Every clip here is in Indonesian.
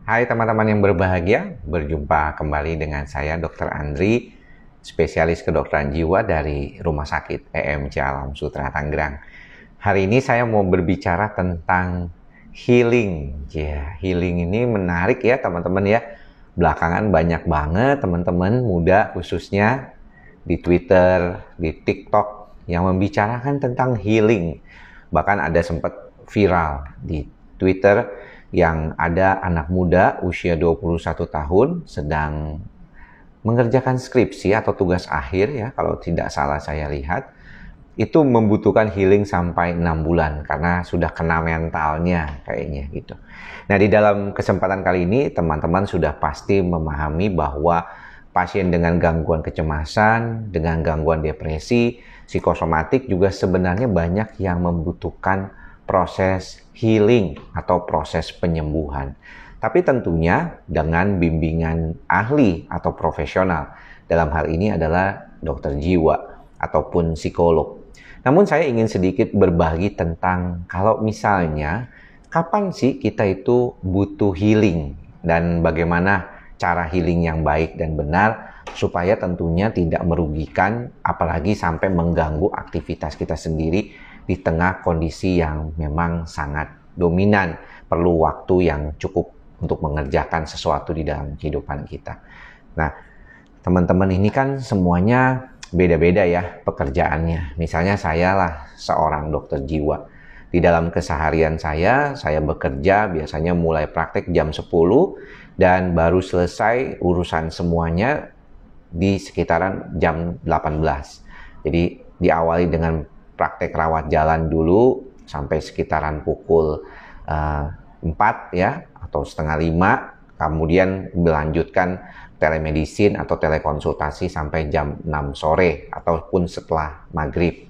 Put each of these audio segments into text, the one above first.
Hai teman-teman yang berbahagia, berjumpa kembali dengan saya Dr. Andri, spesialis kedokteran jiwa dari Rumah Sakit EMC Alam Sutera Tangerang. Hari ini saya mau berbicara tentang healing. Ya, healing ini menarik ya teman-teman ya. Belakangan banyak banget teman-teman muda khususnya di Twitter, di TikTok yang membicarakan tentang healing. Bahkan ada sempat viral di Twitter yang ada anak muda usia 21 tahun sedang mengerjakan skripsi atau tugas akhir ya, kalau tidak salah saya lihat, itu membutuhkan healing sampai 6 bulan karena sudah kena mentalnya kayaknya gitu. Nah, di dalam kesempatan kali ini teman-teman sudah pasti memahami bahwa pasien dengan gangguan kecemasan, dengan gangguan depresi, psikosomatik juga sebenarnya banyak yang membutuhkan proses healing atau proses penyembuhan. Tapi tentunya dengan bimbingan ahli atau profesional. Dalam hal ini adalah dokter jiwa ataupun psikolog. Namun saya ingin sedikit berbagi tentang kalau misalnya kapan sih kita itu butuh healing dan bagaimana cara healing yang baik dan benar supaya tentunya tidak merugikan apalagi sampai mengganggu aktivitas kita sendiri di tengah kondisi yang memang sangat dominan, perlu waktu yang cukup untuk mengerjakan sesuatu di dalam kehidupan kita. Nah, teman-teman ini kan semuanya beda-beda ya pekerjaannya. Misalnya saya lah seorang dokter jiwa. Di dalam keseharian saya bekerja biasanya mulai praktek jam 10 dan baru selesai urusan semuanya di sekitaran jam 18. Jadi diawali dengan praktek rawat jalan dulu sampai sekitaran pukul 4 ya atau setengah 5, kemudian melanjutkan telemedicine atau telekonsultasi sampai jam 6 sore ataupun setelah maghrib.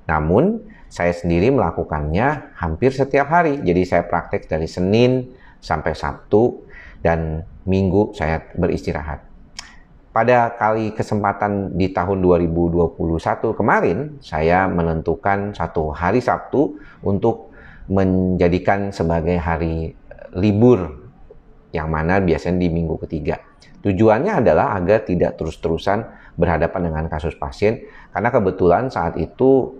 Namun saya sendiri melakukannya hampir setiap hari, jadi saya praktek dari Senin sampai Sabtu dan Minggu saya beristirahat. Pada kali kesempatan di tahun 2021 kemarin, saya menentukan satu hari Sabtu untuk menjadikan sebagai hari libur, yang mana biasanya di minggu ketiga. Tujuannya adalah agar tidak terus-terusan berhadapan dengan kasus pasien, karena kebetulan saat itu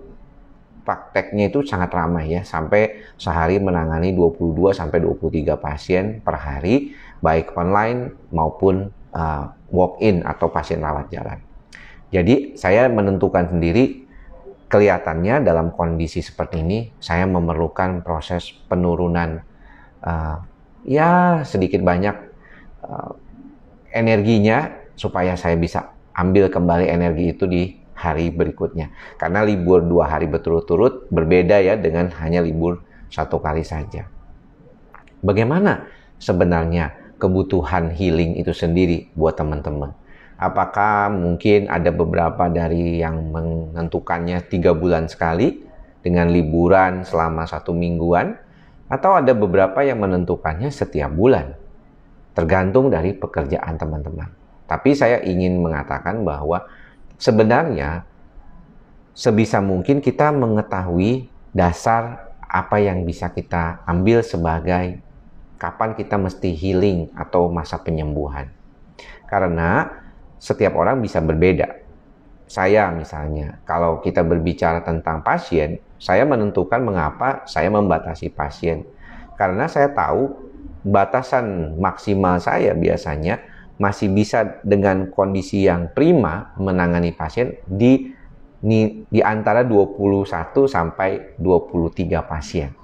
prakteknya itu sangat ramai ya, sampai sehari menangani 22 sampai 23 pasien per hari, baik online maupun walk-in atau pasien rawat jalan. Jadi saya menentukan sendiri, kelihatannya dalam kondisi seperti ini saya memerlukan proses penurunan ya sedikit banyak energinya supaya saya bisa ambil kembali energi itu di hari berikutnya. Karena libur 2 hari berturut-turut berbeda ya dengan hanya libur 1 kali saja. Bagaimana sebenarnya kebutuhan healing itu sendiri buat teman-teman? Apakah mungkin ada beberapa dari yang menentukannya 3 bulan sekali dengan liburan selama 1 mingguan, atau ada beberapa yang menentukannya setiap bulan, tergantung dari pekerjaan teman-teman. Tapi saya ingin mengatakan bahwa sebenarnya sebisa mungkin kita mengetahui dasar apa yang bisa kita ambil sebagai kapan kita mesti healing atau masa penyembuhan. Karena setiap orang bisa berbeda. Saya misalnya, kalau kita berbicara tentang pasien, saya menentukan mengapa saya membatasi pasien. Karena saya tahu batasan maksimal saya biasanya masih bisa dengan kondisi yang prima menangani pasien di antara 21 sampai 23 pasien.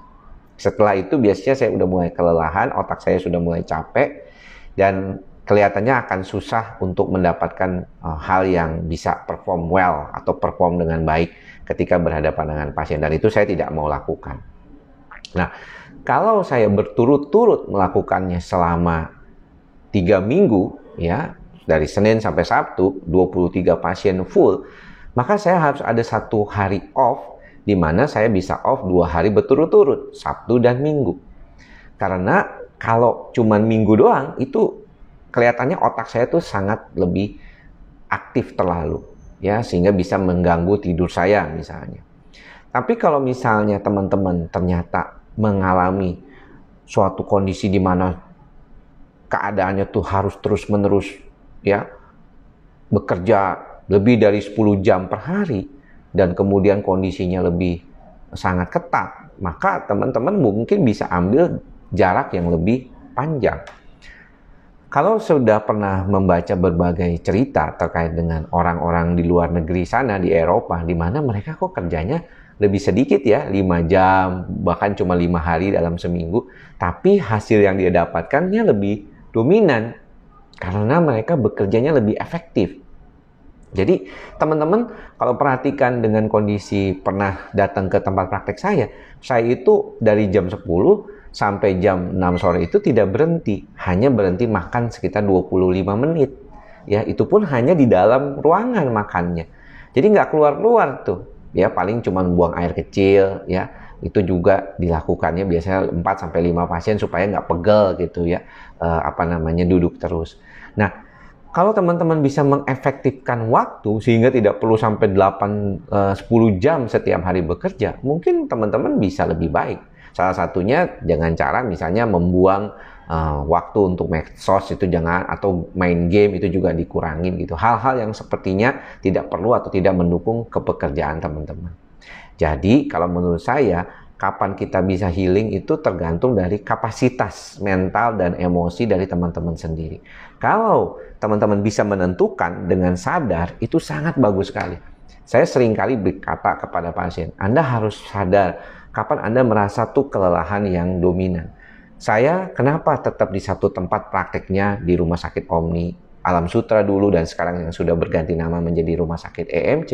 Setelah itu biasanya saya udah mulai kelelahan, otak saya sudah mulai capek, dan kelihatannya akan susah untuk mendapatkan hal yang bisa perform well atau perform dengan baik ketika berhadapan dengan pasien, dan itu saya tidak mau lakukan. Nah, kalau saya berturut-turut melakukannya selama 3 minggu ya, dari Senin sampai Sabtu 23 pasien full, maka saya harus ada 1 hari off di mana saya bisa off 2 hari berturut-turut, Sabtu dan Minggu. Karena kalau cuma Minggu doang, itu kelihatannya otak saya tuh sangat lebih aktif terlalu, ya, sehingga bisa mengganggu tidur saya misalnya. Tapi kalau misalnya teman-teman ternyata mengalami suatu kondisi di mana keadaannya tuh harus terus-menerus ya bekerja lebih dari 10 jam per hari dan kemudian kondisinya lebih sangat ketat, maka teman-teman mungkin bisa ambil jarak yang lebih panjang. Kalau sudah pernah membaca berbagai cerita terkait dengan orang-orang di luar negeri sana, di Eropa, di mana mereka kok kerjanya lebih sedikit ya, 5 jam, bahkan cuma 5 hari dalam seminggu, tapi hasil yang dia dapatkannya lebih dominan, karena mereka bekerjanya lebih efektif. Jadi teman-teman kalau perhatikan dengan kondisi pernah datang ke tempat praktek saya itu dari jam 10 sampai jam 6 sore itu tidak berhenti, hanya berhenti makan sekitar 25 menit. Ya, itu pun hanya di dalam ruangan makannya. Jadi nggak keluar-keluar tuh. Ya, paling cuma buang air kecil ya. Itu juga dilakukannya biasanya 4 sampai 5 pasien supaya nggak pegel gitu ya. Duduk terus. Nah, kalau teman-teman bisa mengefektifkan waktu sehingga tidak perlu sampai 10 jam setiap hari bekerja, mungkin teman-teman bisa lebih baik. Salah satunya dengan cara misalnya membuang waktu untuk medsos itu jangan, atau main game itu juga dikurangin gitu. Hal-hal yang sepertinya tidak perlu atau tidak mendukung kepekerjaan teman-teman. Jadi kalau menurut saya, kapan kita bisa healing itu tergantung dari kapasitas mental dan emosi dari teman-teman sendiri. Kalau teman-teman bisa menentukan dengan sadar, itu sangat bagus sekali. Saya seringkali berkata kepada pasien, Anda harus sadar kapan Anda merasa tuh kelelahan yang dominan. Saya kenapa tetap di satu tempat prakteknya di Rumah Sakit Omni Alam Sutra dulu dan sekarang yang sudah berganti nama menjadi Rumah Sakit EMC.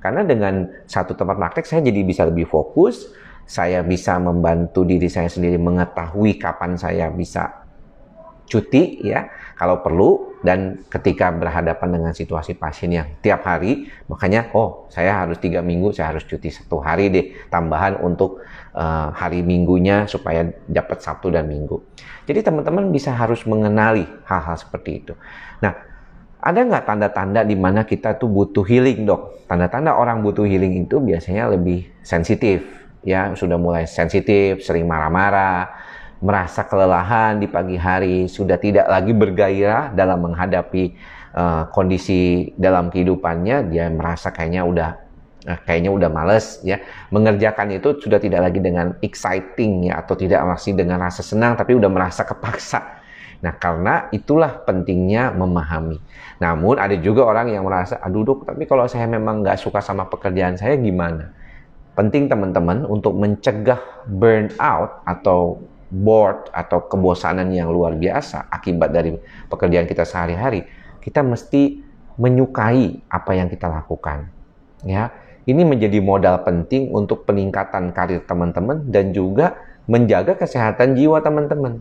Karena dengan satu tempat praktek saya jadi bisa lebih fokus, saya bisa membantu diri saya sendiri mengetahui kapan saya bisa cuti ya kalau perlu, dan ketika berhadapan dengan situasi pasien yang tiap hari, makanya saya harus 3 minggu, saya harus cuti 1 hari deh tambahan untuk hari minggunya supaya dapat Sabtu dan Minggu. Jadi teman-teman bisa harus mengenali hal-hal seperti itu. Nah, ada nggak tanda-tanda di mana kita tuh butuh healing, dok? Tanda-tanda orang butuh healing itu biasanya lebih sensitif ya, sudah mulai sensitif, sering marah-marah, merasa kelelahan di pagi hari, sudah tidak lagi bergairah dalam menghadapi kondisi dalam kehidupannya, dia merasa kayaknya udah males ya, mengerjakan itu sudah tidak lagi dengan exciting ya, atau tidak masih dengan rasa senang, tapi udah merasa kepaksa. Nah, karena itulah pentingnya memahami. Namun ada juga orang yang merasa, aduh dok, tapi kalau saya memang nggak suka sama pekerjaan saya gimana? Penting teman-teman untuk mencegah burnout atau bored atau kebosanan yang luar biasa akibat dari pekerjaan kita sehari-hari. Kita mesti menyukai apa yang kita lakukan. Ya, ini menjadi modal penting untuk peningkatan karir teman-teman dan juga menjaga kesehatan jiwa teman-teman.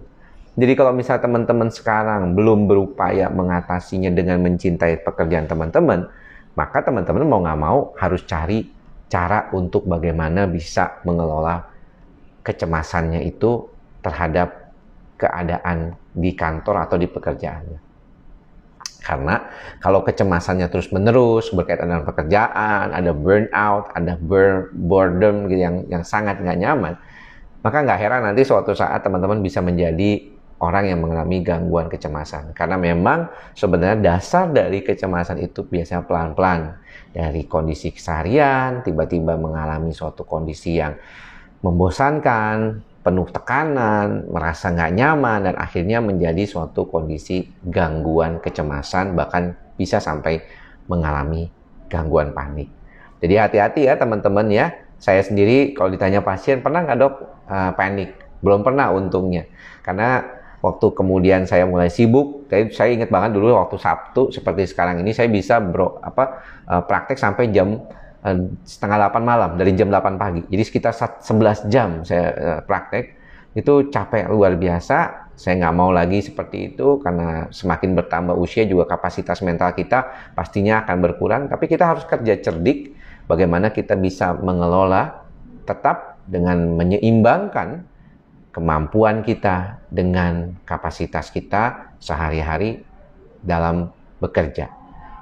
Jadi kalau misalnya teman-teman sekarang belum berupaya mengatasinya dengan mencintai pekerjaan teman-teman, maka teman-teman mau nggak mau harus cari cara untuk bagaimana bisa mengelola kecemasannya itu terhadap keadaan di kantor atau di pekerjaannya. Karena kalau kecemasannya terus-menerus berkaitan dengan pekerjaan, ada burnout, ada boredom yang sangat nggak nyaman, maka nggak heran nanti suatu saat teman-teman bisa menjadi orang yang mengalami gangguan kecemasan. Karena memang sebenarnya dasar dari kecemasan itu biasanya pelan-pelan. Dari kondisi keseharian, tiba-tiba mengalami suatu kondisi yang membosankan, penuh tekanan, merasa nggak nyaman, dan akhirnya menjadi suatu kondisi gangguan kecemasan, bahkan bisa sampai mengalami gangguan panik. Jadi hati-hati ya teman-teman ya. Saya sendiri kalau ditanya pasien, pernah nggak dok panik? Belum pernah untungnya. Karena waktu kemudian saya mulai sibuk, saya ingat banget dulu waktu Sabtu seperti sekarang ini saya bisa praktek sampai jam setengah 8 malam, dari jam 8 pagi. Jadi sekitar 11 jam saya praktek. Itu capek luar biasa. Saya nggak mau lagi seperti itu, karena semakin bertambah usia juga kapasitas mental kita pastinya akan berkurang. Tapi kita harus kerja cerdik, bagaimana kita bisa mengelola tetap dengan menyeimbangkan kemampuan kita dengan kapasitas kita sehari-hari dalam bekerja.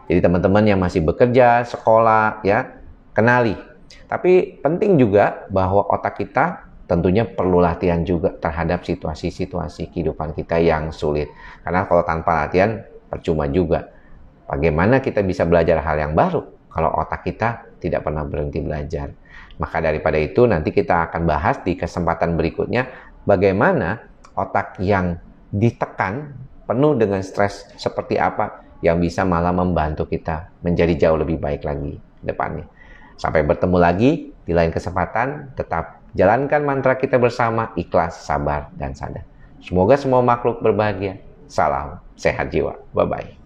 Jadi teman-teman yang masih bekerja, sekolah ya, kenali. Tapi penting juga bahwa otak kita tentunya perlu latihan juga terhadap situasi-situasi kehidupan kita yang sulit. Karena kalau tanpa latihan, percuma juga. Bagaimana kita bisa belajar hal yang baru kalau otak kita tidak pernah berhenti belajar? Maka daripada itu, nanti kita akan bahas di kesempatan berikutnya bagaimana otak yang ditekan, penuh dengan stres seperti apa yang bisa malah membantu kita menjadi jauh lebih baik lagi depannya. Sampai bertemu lagi di lain kesempatan. Tetap jalankan mantra kita bersama, ikhlas, sabar, dan sadar. Semoga semua makhluk berbahagia. Salam sehat jiwa. Bye-bye.